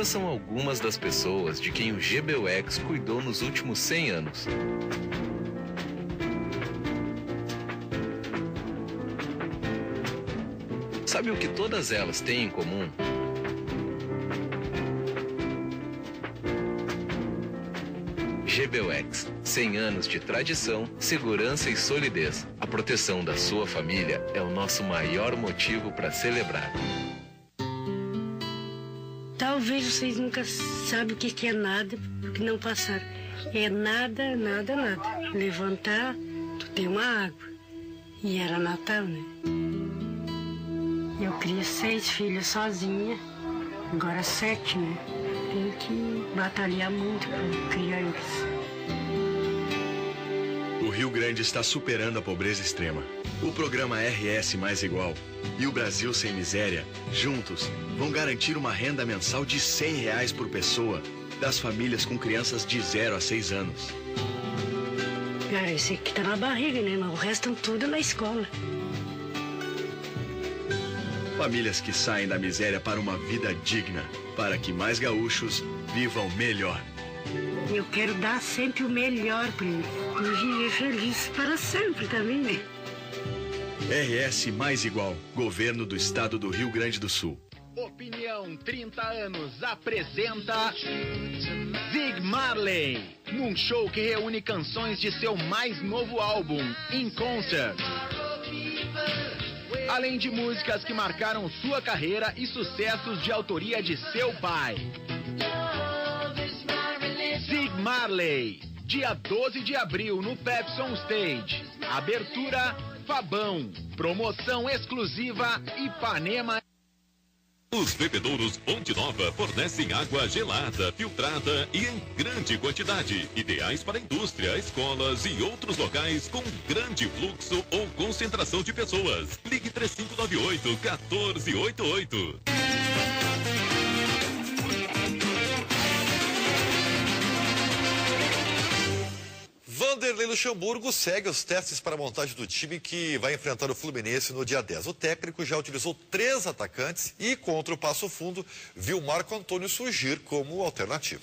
Essas são algumas das pessoas de quem o GBUX cuidou nos últimos 100 anos. Sabe o que todas elas têm em comum? GBUX, 100 anos de tradição, segurança e solidez. A proteção da sua família é o nosso maior motivo para celebrar. Talvez vocês nunca sabem o que é nada, porque não passaram. É nada, nada, nada. Levantar, tu tem uma água. E era Natal, né? Eu criei 6 filhos sozinha, agora 7, né? Tem que batalhar muito para criar eles. O Rio Grande está superando a pobreza extrema. O programa RS Mais Igual e o Brasil Sem Miséria, juntos, vão garantir uma renda mensal de R$100 por pessoa das famílias com crianças de 0 a 6 anos. Cara, esse aqui tá na barriga, né? Mas o resto tudo na escola. Famílias que saem da miséria para uma vida digna, para que mais gaúchos vivam melhor. Eu quero dar sempre o melhor para ele. E viver feliz para sempre também, né? RS Mais Igual, Governo do Estado do Rio Grande do Sul. Opinião 30 anos apresenta Zig Marley, num show que reúne canções de seu mais novo álbum, In Concert. Além de músicas que marcaram sua carreira e sucessos de autoria de seu pai. Zig Marley, dia 12 de abril no Pepsi On Stage. Abertura Fabão, promoção exclusiva Ipanema. Os bebedouros Fonte Nova fornecem água gelada, filtrada e em grande quantidade, ideais para a indústria, escolas e outros locais com grande fluxo ou concentração de pessoas. Ligue 3598-1488. Vanderlei Luxemburgo segue os testes para a montagem do time que vai enfrentar o Fluminense no dia 10. O técnico já utilizou 3 atacantes e contra o Passo Fundo viu Marco Antônio surgir como alternativa.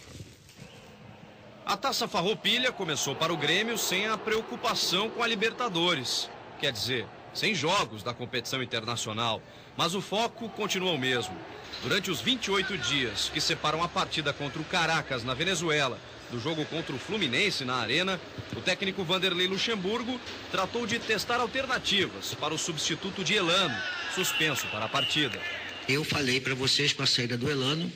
A Taça Farroupilha começou para o Grêmio sem a preocupação com a Libertadores. Quer dizer, sem jogos da competição internacional. Mas o foco continua o mesmo. Durante os 28 dias que separam a partida contra o Caracas na Venezuela do jogo contra o Fluminense na Arena, o técnico Vanderlei Luxemburgo tratou de testar alternativas para o substituto de Elano, suspenso para a partida. Eu falei para vocês com a saída do Elano,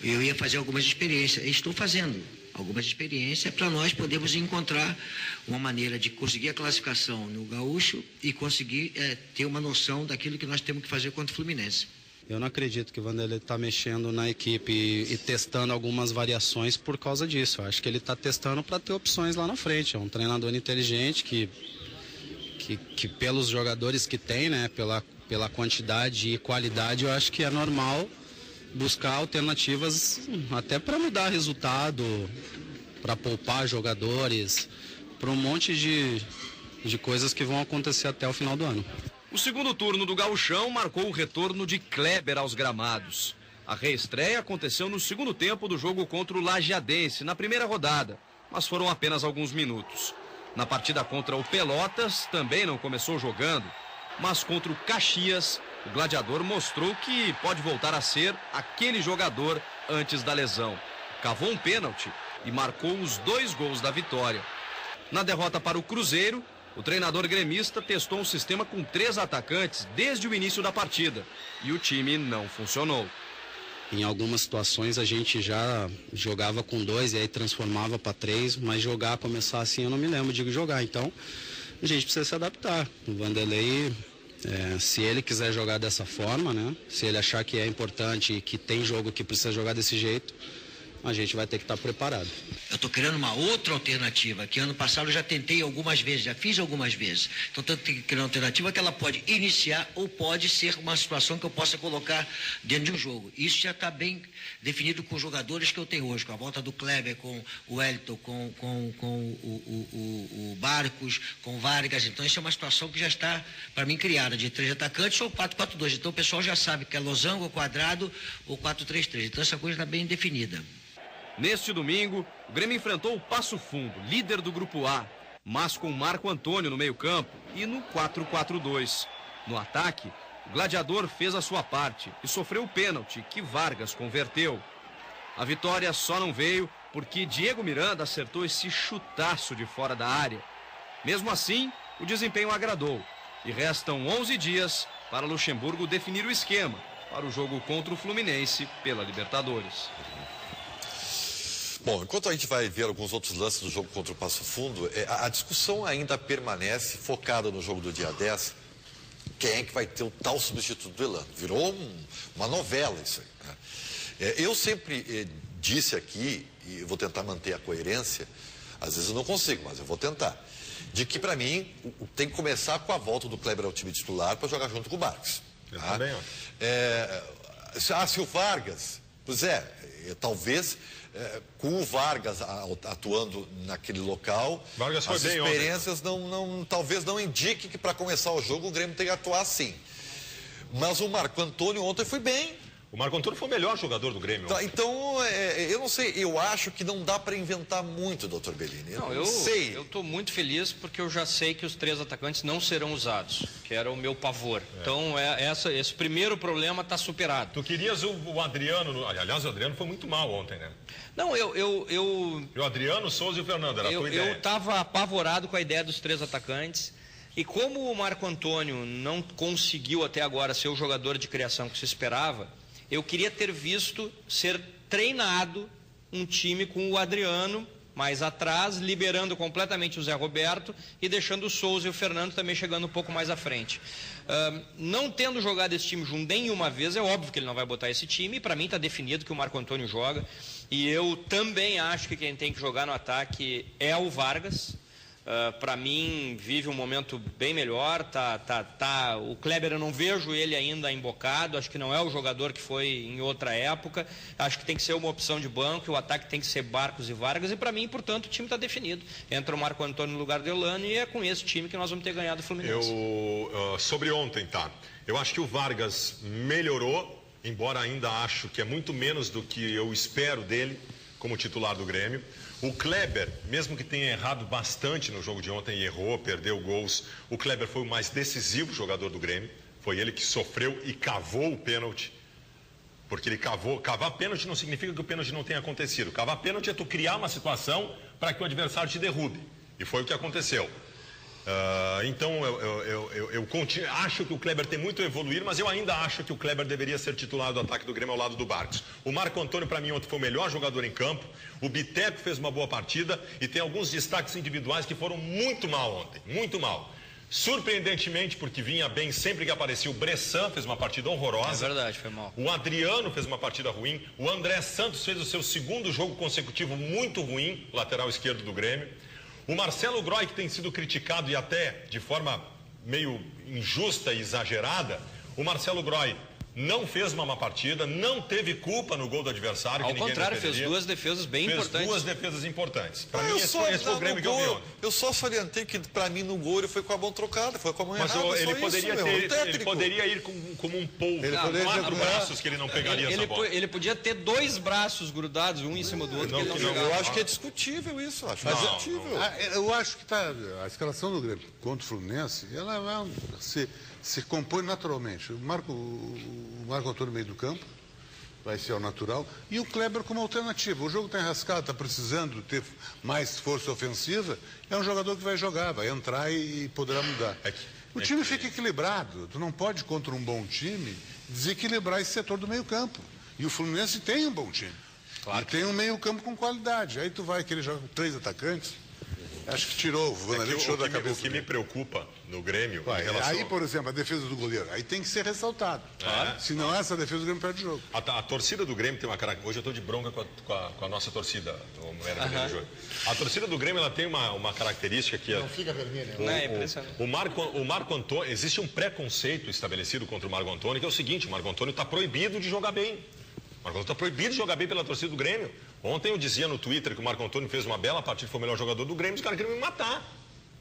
eu ia fazer algumas experiências, estou fazendo algumas experiências para nós podermos encontrar uma maneira de conseguir a classificação no Gaúcho e conseguir ter uma noção daquilo que nós temos que fazer contra o Fluminense. Eu não acredito que o Vanderlei está mexendo na equipe e testando algumas variações por causa disso. Eu acho que ele está testando para ter opções lá na frente. É um treinador inteligente que pelos jogadores que tem, né, pela quantidade e qualidade, eu acho que é normal buscar alternativas até para mudar resultado, para poupar jogadores, para um monte de coisas que vão acontecer até o final do ano. O segundo turno do Gauchão marcou o retorno de Kleber aos gramados. A reestreia aconteceu no segundo tempo do jogo contra o Lajeadense, na primeira rodada, mas foram apenas alguns minutos. Na partida contra o Pelotas, também não começou jogando, mas contra o Caxias, o gladiador mostrou que pode voltar a ser aquele jogador antes da lesão. Cavou um pênalti e marcou os 2 gols da vitória. Na derrota para o Cruzeiro, o treinador gremista testou um sistema com 3 atacantes desde o início da partida e o time não funcionou. Em algumas situações a gente já jogava com 2 e aí transformava para 3, mas começar assim eu não me lembro de jogar, então a gente precisa se adaptar. O Vanderlei, se ele quiser jogar dessa forma, né, se ele achar que é importante e que tem jogo que precisa jogar desse jeito, a gente vai ter que estar preparado. Eu estou criando uma outra alternativa, que ano passado eu já tentei algumas vezes, já fiz algumas vezes. Então estou criando uma alternativa que ela pode iniciar ou pode ser uma situação que eu possa colocar dentro de um jogo. Isso já está bem definido com os jogadores que eu tenho hoje, com a volta do Kleber, com o Wellington, com o Barcos, com o Vargas. Então isso é uma situação que já está, para mim, criada, de 3 atacantes ou 4-4-2. Então o pessoal já sabe que é losango, quadrado ou 4-3-3. Então essa coisa está bem definida. Neste domingo, o Grêmio enfrentou o Passo Fundo, líder do Grupo A, mas com Marco Antônio no meio-campo e no 4-4-2. No ataque, o Gladiador fez a sua parte e sofreu o pênalti que Vargas converteu. A vitória só não veio porque Diego Miranda acertou esse chutaço de fora da área. Mesmo assim, o desempenho agradou e restam 11 dias para Luxemburgo definir o esquema para o jogo contra o Fluminense pela Libertadores. Bom, enquanto a gente vai ver alguns outros lances do jogo contra o Passo Fundo, a discussão ainda permanece focada no jogo do dia 10. Quem é que vai ter o tal substituto do Elano? Virou uma novela isso aí, né? Eu sempre disse aqui, e vou tentar manter a coerência, às vezes eu não consigo, mas eu vou tentar, de que para mim tem que começar com a volta do Kleber ao time titular para jogar junto com o Barcos. Tá? Também, Se o Vargas, pois é, talvez com o Vargas atuando naquele local, Vargas foi as bem experiências talvez não indiquem que para começar o jogo o Grêmio tem que atuar assim. Mas o Marco Antônio ontem foi bem. O Marco Antônio foi o melhor jogador do Grêmio. Tá, então, eu não sei, eu acho que não dá para inventar muito, doutor Bellini. Eu estou muito feliz porque eu já sei que os 3 atacantes não serão usados, que era o meu pavor. Então, esse primeiro problema está superado. Tu querias o Adriano, aliás, o Adriano foi muito mal ontem, né? Não, O Adriano, o Souza e o Fernando, era a tua ideia. Eu estava apavorado com a ideia dos 3 atacantes. E como o Marco Antônio não conseguiu até agora ser o jogador de criação que se esperava, eu queria ter visto ser treinado um time com o Adriano mais atrás, liberando completamente o Zé Roberto e deixando o Souza e o Fernando também chegando um pouco mais à frente. Não tendo jogado esse time junto nenhuma vez, é óbvio que ele não vai botar esse time, e para mim está definido que o Marco Antônio joga, e eu também acho que quem tem que jogar no ataque é o Vargas. Para mim vive um momento bem melhor, o Kleber eu não vejo ele ainda embocado, acho que não é o jogador que foi em outra época, acho que tem que ser uma opção de banco, o ataque tem que ser Barcos e Vargas, e para mim, portanto, o time está definido, entra o Marco Antônio no lugar do Elano e é com esse time que nós vamos ter ganhado o Fluminense. Sobre ontem, eu acho que o Vargas melhorou, embora ainda acho que é muito menos do que eu espero dele como titular do Grêmio. O Kleber, mesmo que tenha errado bastante no jogo de ontem e errou, perdeu gols, o Kleber foi o mais decisivo jogador do Grêmio. Foi ele que sofreu e cavou o pênalti. Porque ele cavar pênalti não significa que o pênalti não tenha acontecido. Cavar pênalti é tu criar uma situação para que o adversário te derrube. E foi o que aconteceu. Então eu acho que o Kleber tem muito a evoluir, mas eu ainda acho que o Kleber deveria ser titular do ataque do Grêmio ao lado do Barcos. O Marco Antônio, para mim, ontem foi o melhor jogador em campo. O Biteco fez uma boa partida e tem alguns destaques individuais que foram muito mal ontem, muito mal. Surpreendentemente, porque vinha bem sempre que aparecia, o Bressan fez uma partida horrorosa. É verdade, foi mal. O Adriano fez uma partida ruim. O André Santos fez o seu segundo jogo consecutivo muito ruim, lateral esquerdo do Grêmio. O Marcelo Groy, que tem sido criticado e até de forma meio injusta e exagerada, o Marcelo Groy não fez uma má partida, não teve culpa no gol do adversário. Ao contrário, fez 2 defesas bem importantes. Fez 2 defesas importantes. Para mim, esse foi o Grêmio que eu vi ontem. Eu só salientei que, para mim, no gol ele foi com a mão trocada, foi com a mão errada. Mas ele poderia ir como um polvo. Ele poderia 4 braços que ele não pegaria essa bola. Ele podia ter 2 braços grudados, um em cima do outro. Eu acho que é discutível isso. Eu acho que a escalação do Grêmio contra o Fluminense, ela se compõe naturalmente. O Marco Antônio no meio do campo, vai ser o natural, e o Kleber como alternativa. O jogo está enrascado, está precisando ter mais força ofensiva, é um jogador que vai jogar, vai entrar e poderá mudar. O time fica equilibrado, tu não pode contra um bom time desequilibrar esse setor do meio campo. E o Fluminense tem um bom time. Claro. E tem um meio campo com qualidade. Aí tu vai querer jogar com 3 atacantes. Acho que tirou, o Vanderlei tirou da cabeça. O que me preocupa no Grêmio. Ué, aí, por exemplo, a defesa do goleiro, aí tem que ser ressaltado. Senão essa defesa do Grêmio perde o jogo. A torcida do Grêmio tem uma característica. Hoje eu estou de bronca com a nossa torcida. A torcida do Grêmio ela tem uma característica que não fica vermelha. É impressionante. O Marco Antônio, existe um preconceito estabelecido contra o Marco Antônio, que é o seguinte: o Marco Antônio está proibido de jogar bem. O Marco Antônio está proibido de jogar bem pela torcida do Grêmio. Ontem eu dizia no Twitter que o Marco Antônio fez uma bela partida, foi o melhor jogador do Grêmio, os caras queriam me matar.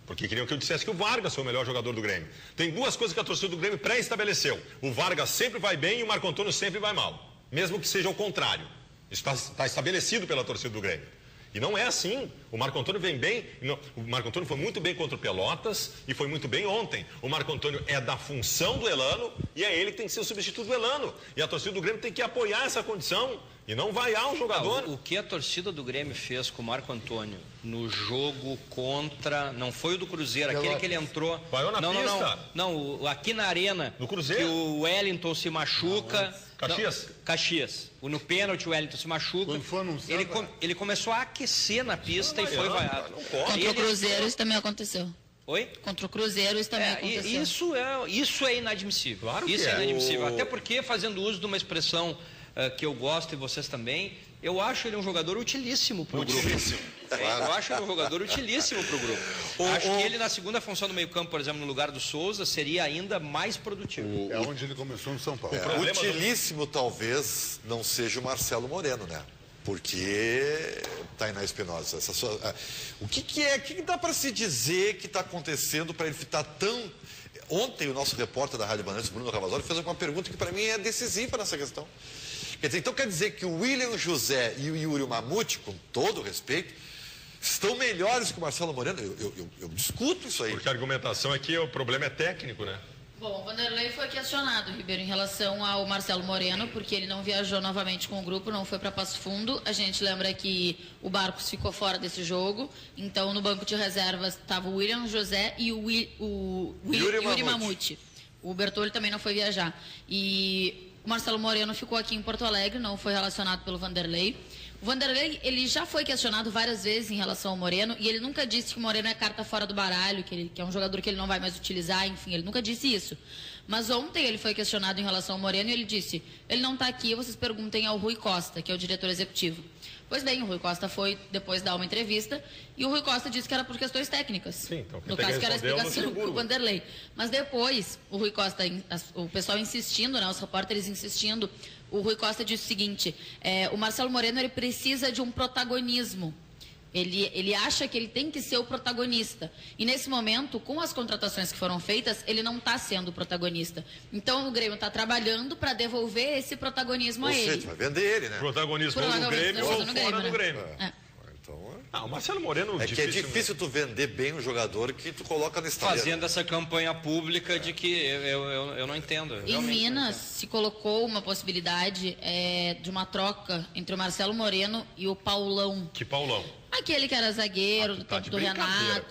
Porque queriam que eu dissesse que o Vargas foi o melhor jogador do Grêmio. Tem duas coisas que a torcida do Grêmio pré-estabeleceu. O Vargas sempre vai bem e o Marco Antônio sempre vai mal. Mesmo que seja o contrário. Isso está estabelecido pela torcida do Grêmio. E não é assim. O Marco Antônio vem bem. Não, o Marco Antônio foi muito bem contra o Pelotas e foi muito bem ontem. O Marco Antônio é da função do Elano e é ele que tem que ser o substituto do Elano. E a torcida do Grêmio tem que apoiar essa condição e não vaiar um jogador. O que a torcida do Grêmio fez com o Marco Antônio no jogo contra... Não foi o do Cruzeiro, aquele que ele entrou... Vaiou na pista? Não, aqui na Arena. No Cruzeiro? Que o Wellington se machuca... Caxias? Caxias. No pênalti o Wellington se machuca. Ele começou a aquecer na pista e foi vaiado. Contra o Cruzeiro isso também aconteceu. Oi? Contra o Cruzeiro isso também aconteceu. Isso é inadmissível. Claro que isso é inadmissível. Até porque, fazendo uso de uma expressão que eu gosto e vocês também, eu acho ele um jogador utilíssimo para o grupo. Eu acho ele um jogador utilíssimo para o grupo. Acho que ele na segunda função do meio campo, por exemplo, no lugar do Souza, seria ainda mais produtivo. É onde ele começou no São Paulo. Utilíssimo talvez não seja o Marcelo Moreno, né? Porque Tainá Espinosa, o que dá para se dizer que está acontecendo para ele estar tão... Ontem o nosso repórter da Rádio Bandeirantes, Bruno Ravazoli, fez uma pergunta que para mim é decisiva nessa questão. Então quer dizer que o William José e o Yuri Mamute, com todo respeito, estão melhores que o Marcelo Moreno? Eu discuto isso aí. Porque a argumentação é que o problema é técnico, né? Bom, o Vanderlei foi questionado, Ribeiro, em relação ao Marcelo Moreno, porque ele não viajou novamente com o grupo, não foi para Passo Fundo. A gente lembra que o Barcos ficou fora desse jogo, então no banco de reservas estava o William José e o Yuri Mamute. O Bertolli também não foi viajar. E o Marcelo Moreno ficou aqui em Porto Alegre, não foi relacionado pelo Vanderlei. O Vanderlei, ele já foi questionado várias vezes em relação ao Moreno, e ele nunca disse que o Moreno é carta fora do baralho, que é um jogador que ele não vai mais utilizar, enfim, ele nunca disse isso. Mas ontem ele foi questionado em relação ao Moreno e ele disse, ele não está aqui, vocês perguntem ao Rui Costa, que é o diretor executivo. Pois bem, o Rui Costa foi depois dar uma entrevista e o Rui Costa disse que era por questões técnicas. Sim, então, no caso que era a explicação do Vanderlei. Mas depois, o Rui Costa, o pessoal insistindo, né, os repórteres insistindo, o Rui Costa disse o seguinte, o Marcelo Moreno ele precisa de um protagonismo. Ele acha que ele tem que ser o protagonista. E nesse momento, com as contratações que foram feitas, ele não está sendo o protagonista. Então o Grêmio está trabalhando para devolver esse protagonismo a ele. Ou seja, vai vender ele, né? Protagonismo no Grêmio ou fora do Grêmio. Então, o Marcelo Moreno... que é difícil tu vender bem um jogador que tu coloca na estaleira. Fazendo essa campanha pública de que eu não entendo. Em Minas se colocou uma possibilidade de uma troca entre o Marcelo Moreno e o Paulão. Que Paulão? Aquele que era zagueiro do tempo do Renato,